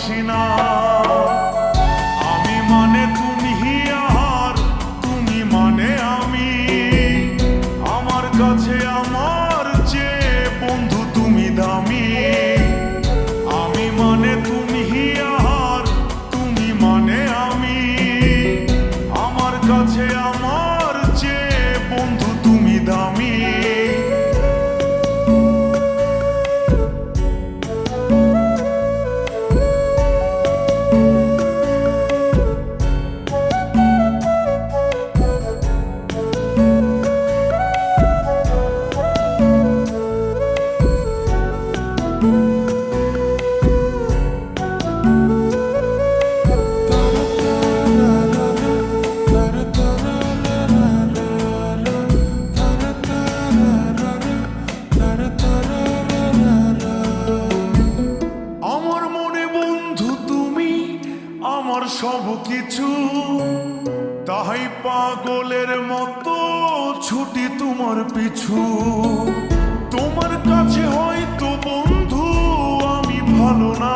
ভাসি না। আমি মানে তুমি আর তুমি মানে আমি, আমার কাছে আমার চেয়ে বন্ধু তুমি দামি। আমি মানে তুমি আর তুমি মানে আমি, আমার কাছে আমার চেয়ে বন্ধু তুমি দামি। আমার সব কিছু, তাই পাগলের মতো ছুটি তোমার পিছু। তোমার কাছে হয়তো বন্ধু আমি ভালো না,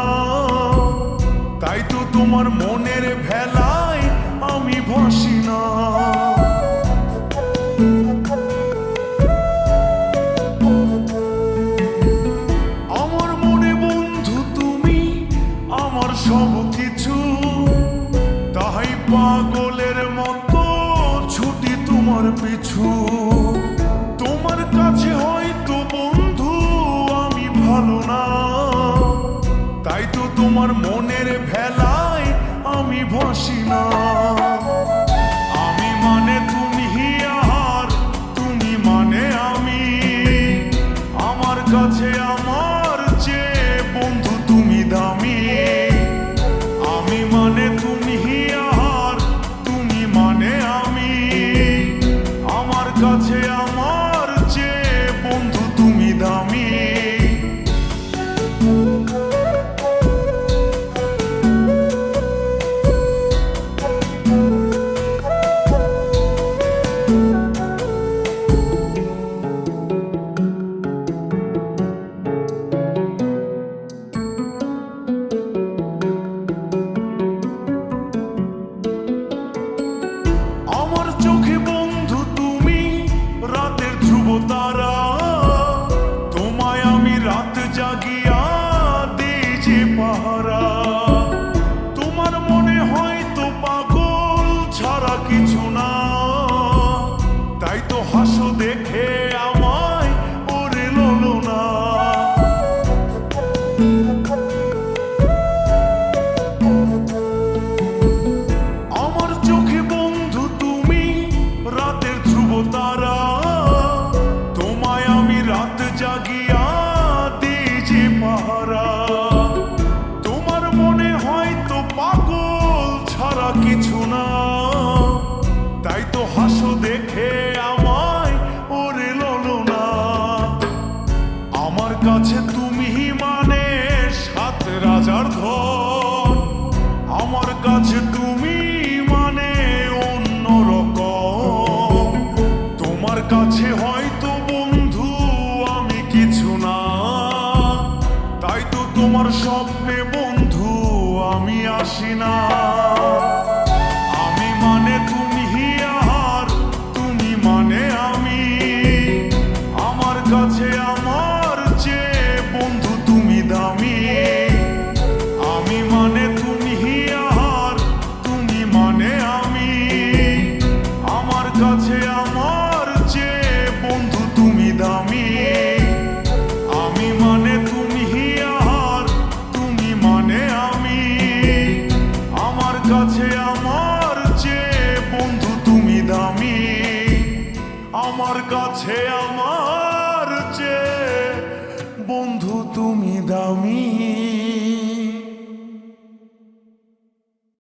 তাই তো তোমার মনের ভেলায় আমি ভাসি না। আমার মনে বন্ধু তুমি আমার সব কিছু, তাই পাগলের মতো ছুটি তোমার পিছু। তোমার কাছে হয়তো বন্ধু আমি ভালো না, তাই তো তোমার মনের ভেলায় আমি ভাসি না। আমি মানে তুমি আর তুমি মানে আমি, আমার কাছে আমার চেয়ে বন্ধু তুমি দামি। আমি মানে তুমি আর তুমি মানে আমি, আমার কাছে আমার চেয়ে বন্ধু তুমি দামি। আমার চোখে বন্ধু তুমি রাতের ধ্রুব তারা, তোমায় আমি রাত জাগিয়া দিই যে পাহারা। তোমার মনে হয়তো পাগল ছাড়া কিছু না, তাই তো হাসো দেখে আমায় ওরে লোলো না। আমার চোখে বন্ধু তুমি রাতের ধ্রুব তারা, তোমায় আমি রাত জাগিয়া দিই যে পাহারা। তোমার মনে হয়তো পাগল ছাড়া কিছু না, তাই তো হাসো দেখে আমায় ওরে লোলো না। আমার কাছে তুমি মানে সাত রাজার ধন, আমার কাছে তুমি মানে অন্যরকম। তোমার কাছে হয়তো বন্ধু আমি কিছু না, তাই তো তোমার স্বপ্নে বন্ধু আমি আসি না। আমি মানে তুমি আর তুমি মানে আমি, আমার কাছে আমার চেয়ে বন্ধু তুমি দামি। আমি মানে তুমি আর তুমি মানে আমি, আমার কাছে আমার চেয়ে বন্ধু তুমি দামি। আমি মানে